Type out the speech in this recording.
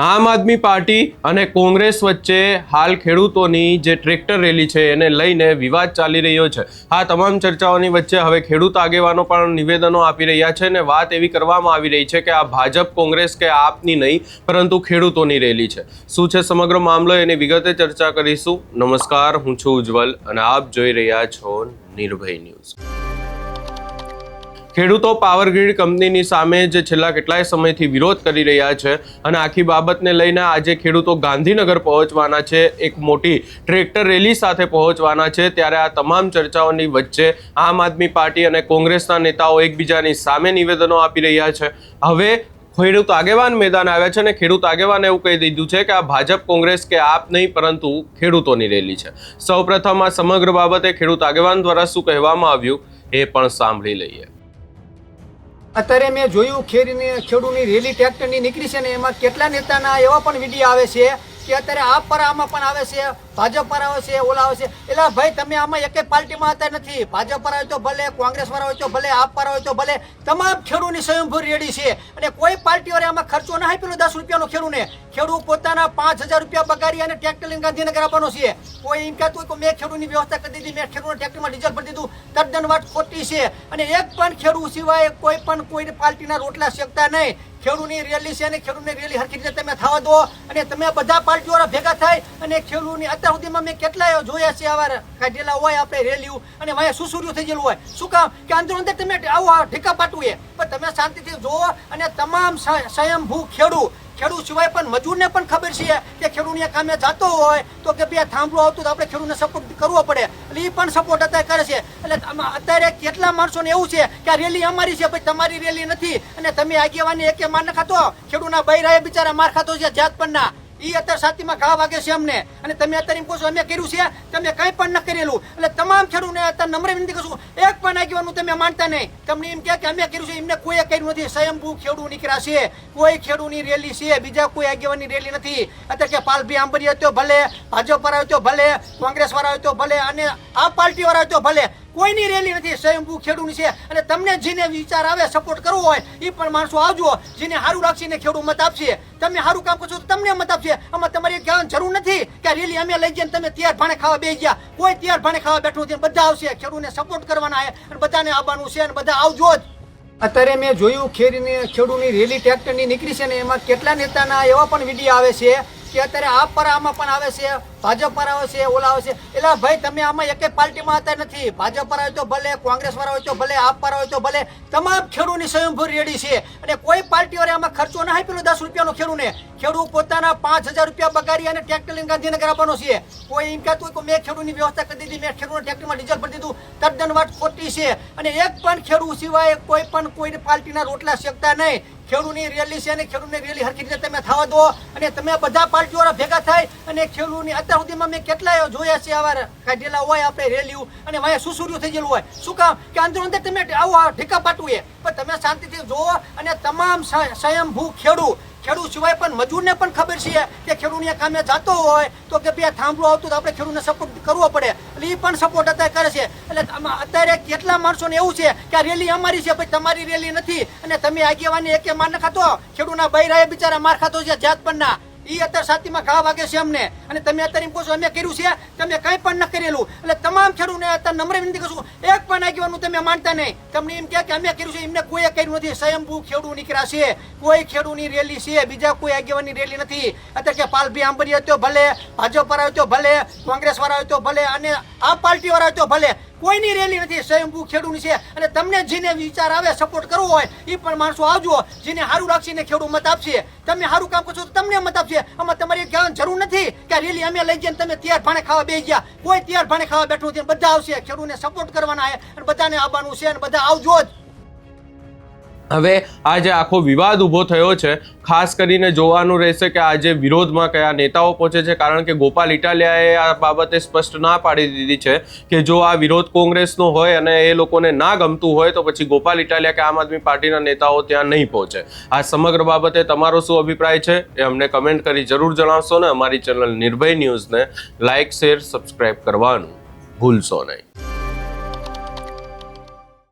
આમ આદમી પાર્ટી અને કોંગ્રેસ વચ્ચે હાલ ખેડૂતોની જે ટ્રેક્ટર રેલી છે એને લઈને વિવાદ ચાલી રહ્યો છે। આ તમામ ચર્ચાઓની વચ્ચે હવે ખેડૂત આગેવાનો પણ નિવેદનો આપી રહ્યા છે અને વાત એવી કરવામાં આવી રહી છે કે આ ભાજપ કોંગ્રેસ કે આપની નહીં પરંતુ ખેડૂતોની રેલી છે। શું છે સમગ્ર મામલો એની વિગતે ચર્ચા કરીશું। નમસ્કાર, હું છું ઉજ્જવલ અને આપ જોઈ રહ્યા છો નિર્ભય ન્યૂઝ। ખેડૂતો પાવર ગ્રીડ કંપનીની સામે જે છેલ્લા કેટલાય સમયથી વિરોધ કરી રહ્યા છે અને આખી બાબતને લઈને આજે ખેડૂતો ગાંધીનગર પહોંચવાના છે, એક મોટી ટ્રેક્ટર રેલી સાથે પહોંચવાના છે। ત્યારે આ તમામ ચર્ચાઓની વચ્ચે આમ આદમી પાર્ટી અને કોંગ્રેસના નેતાઓ એકબીજાની સામે નિવેદનો આપી રહ્યા છે। હવે ખેડૂત આગેવાન મેદાન આવ્યા છે અને ખેડૂત આગેવાને એવું કહી દીધું છે કે આ ભાજપ કોંગ્રેસ કે આપ નહીં પરંતુ ખેડૂતોની રેલી છે। સૌપ્રથમ આ સમગ્ર બાબતે ખેડૂત આગેવાન દ્વારા શું કહેવામાં આવ્યું એ પણ સાંભળી લઈએ। અત્યારે મેં જોયું ખેડૂતની રેલી ટ્રેક્ટરની નીકળી છે ને એમાં કેટલા નેતાના એવા પણ વિડીયો આવે છે કે અત્યારે આપ પર આમાં પણ આવે છે, ભાજપ પર આવે છે, ઓલા આવે છે। એટલે ભાઈ તમે આમાં એકે પાર્ટીમાં અત્યારે નથી, ભાજપ પર હોય તો ભલે, કોંગ્રેસ પર હોય તો ભલે, આપ પર હોય તો ભલે, તમામ ખેડૂતની સ્વયંભૂ રેડી છે અને કોઈ પાર્ટીઓએ આમાં ખર્ચો ના આપેલો 10 રૂપિયાનો ખેડૂને। ખેડૂત પોતાના 5000 રૂપિયા પગારી અને ટ્રેક્ટર લઈને ગાંધીનગર આપવાનો છે। કોઈ એમ કહેતું કે મેં ખેડૂતની વ્યવસ્થા કરી દીધી, મેં ખેડૂતના ટ્રેક્ટરમાં ડીઝલ ભરી દીધું, તદ્દન વાત ખોટી છે અને એક પણ ખેડૂત સિવાય કોઈ પાર્ટીના રોટલા શેકતા નહીં। ખેડૂતની રેલી છે અને ખેડૂતની રેલી હરખી રીતે તમે થવા દો અને તમે બધા પાર્ટીઓ ભેગા થાય અને ખેડૂતની અત્યાર સુધીમાં મેં કેટલાય જોયા છે આવા કાઢેલા હોય આપણે રેલીઓ અને વાયા સુસુર્યું થઈ ગયેલું હોય। શું કામ કે અંદર અંદર તમે આવો ઢીકા પાટવું પણ તમે શાંતિથી જોવો અને તમામ સ્વયંભૂ ખેડૂત સિવાય પણ મજૂરને પણ ખબર છે કે ખેડૂતને કામે જતો હોય તો કે બે થાંભલો આવતું તો આપણે ખેડૂતને સપોર્ટ કરવો પડે એટલે એ પણ સપોર્ટ અત્યારે કરે છે। એટલે અત્યારે કેટલા માણસોને એવું છે કે આ રેલી અમારી છે, ભાઈ તમારી રેલી નથી અને તમે આગેવાની એકે માર નખાતો ખેડૂતના બૈરાએ બિચારા માર ખાતો છે જાત પણ ના, એ અત્યારે સાતીમાં ઘા વાગે છે અમને અને તમે અત્યારે એમ કહો છો અમે કર્યું છે, તમે કંઈ પણ ન કરેલું। એટલે તમામ ખેડૂતને અત્યારે નમ્ર વિનંતી કરું છું, એક પણ આગેવાનું તમે માનતા નહીં, તમને એમ કે અમે કર્યું છે, એમને કોઈએ કર્યું નથી। સ્વયંભૂ ખેડૂત નીકળ્યા છે, કોઈ ખેડૂતની રેલી છે, બીજા કોઈ આગેવાની રેલી નથી। અત્યારે કે પાલભાઈ આંબરી હોય તો ભલે, ભાજપ વાળા હોય તો ભલે, કોંગ્રેસ વાળા હોય તો ભલે અને આ પાર્ટી વાળા હોય તો ભલે, કોઈની રેલી નથી, સ્વયંભૂ ખેડૂતની છે। અને તમને જેને વિચાર આવે સપોર્ટ કરવો હોય એ પણ માણસો આવજો, જેને સારું લાગશે ને ખેડૂત મત આપશે। તમે સારું કામ કરશો તો તમને મત આપશે, આમાં તમારી કહેવાની જરૂર નથી કે રેલી અમે લઈ જઈને તમે તૈયાર ભાણે ખાવા બેસી ગયા, કોઈ તૈયાર ભાણે ખાવા બેઠું નથી, બધા આવશે, ખેડૂતને સપોર્ટ કરવાના છે અને બધાને આવવાનું છે અને બધા આવજો જ। અત્યારે મેં જોયું ખેડૂતની રેલી ટ્રેક્ટરની નીકળી છે ને એમાં કેટલા નેતાના એવા પણ વિડીયો આવે છે કે અત્યારે આપ પર આમાં પણ આવે છે, ભાજપ પર આવે છે, ઓલા આવે છે। એટલે ભાઈ તમે આમાં એકે પાર્ટીમાં અત્યારે નથી, ભાજપ પર હોય તો ભલે, કોંગ્રેસ પર હોય તો ભલે, આપ પર હોય તો ભલે, તમામ ખેડૂતની સ્વયંભૂ રેડી છે અને કોઈ પાર્ટીઓએ આમાં ખર્ચો ના આપેલો 10 રૂપિયાનો ખેડૂને। ખેડૂત પોતાના 5000 રૂપિયા પગારી અને ટ્રેક્ટર લઈને ગાંધીનગર આપવાનો છે। કોઈ એમ કહેતું કે મેં ખેડૂતની વ્યવસ્થા કરી દીધી, મેં ખેડૂતના ટ્રેક્ટરમાં ડીઝલ ભરી દીધું, તદ્દન વાત ખોટી છે અને એક પણ ખેડૂત સિવાય કોઈ પાર્ટીના રોટલા શેકતા નહીં। ખેડૂતની રેલી છે અને ખેડૂતની રેલી હરખી રીતે તમે થવા દો અને તમે બધા પાર્ટીઓ ભેગા થાય અને ખેડૂતની અત્યાર સુધીમાં મેં કેટલાય જોયા છે આવા કાઢેલા હોય આપણે રેલીઓ અને વાયા સુસુર્યું થઈ ગયેલું હોય। શું કામ કે અંદર અંદર તમે આવો ઢીકા પાટવું પણ તમે શાંતિથી જોવો અને તમામ સ્વયંભૂ ખેડૂત સિવાય પણ મજૂરને પણ ખબર છે કે ખેડૂતને કામે જતો હોય તો કે બે થાંભલો આવતું તો આપણે ખેડૂતને સપોર્ટ કરવો પડે એટલે એ પણ સપોર્ટ અત્યારે કરે છે। એટલે અત્યારે કેટલા માણસોને એવું છે કે આ રેલી અમારી છે, ભાઈ તમારી રેલી નથી અને તમે આગેવાની એકે માર નખાતો ખેડૂતના બૈરાએ બિચારા માર ખાતો છે જાત પણ ના, એ અત્યારે સાતીમાં ઘા વાગે છે અમને અને તમે અત્યારે એમ કહો છો અમે કર્યું છે, તમે કંઈ પણ ન કરેલું। એટલે તમામ ખેડૂતને અત્યારે નમ્ર વિનંતી કરું છું, એક પણ આગેવાનું તમે માનતા નહીં, તમને એમ કે અમે કર્યું છે, એમને કોઈએ કર્યું નથી। સ્વયંભૂ ખેડૂત નીકળ્યા છે, કોઈ ખેડૂતની રેલી છે, બીજા કોઈ આગેવાની રેલી નથી। અત્યારે કે પાલભાઈ આંબરી હોય તો ભલે, ભાજપ વાળા હોય તો ભલે, કોંગ્રેસ વાળા હોય તો ભલે અને આ પાર્ટી વાળા હોય તો ભલે, કોઈની રેલી નથી, સ્વયંભૂ ખેડૂતની છે અને તમને જેને વિચાર આવે સપોર્ટ કરવો હોય એ પણ માણસો આવજો, જેને સારું લાગશે ને ખેડૂત મત આપશે, તમે સારું કામ કરશો તો તમને મત આપશે, આમાં તમારી કહેવાની જરૂર નથી કે રેલી અમે લઈ જઈને તમે તૈયાર ભાણે ખાવા બેસી ગયા, કોઈ તૈયાર ભાણે ખાવા બેઠું નથી, બધા આવશે, ખેડૂતને સપોર્ટ કરવાના છે અને બધાને આવવાનું છે અને બધા આવજો જ। હવે આ જે આખો વિવાદ ઊભો થયો છે, ખાસ કરીને જોવાનું રહેશે કે આજે વિરોધમાં કયા નેતાઓ પહોંચે છે, કારણ કે ગોપાલ ઇટાલિયાએ આ બાબતે સ્પષ્ટ ના પાડી દીધી છે કે જો આ વિરોધ કોંગ્રેસનો હોય અને એ લોકોને ના ગમતું હોય તો પછી ગોપાલ ઇટાલિયા કે આમ આદમી પાર્ટીના નેતાઓ ત્યાં નહીં પહોંચે। આ સમગ્ર બાબતે તમારો શું અભિપ્રાય છે એ અમને કમેન્ટ કરી જરૂર જણાવશો ને અમારી ચેનલ નિર્ભય ન્યૂઝને લાઇક, શેર, સબસ્ક્રાઇબ કરવાનું ભૂલશો નહીં।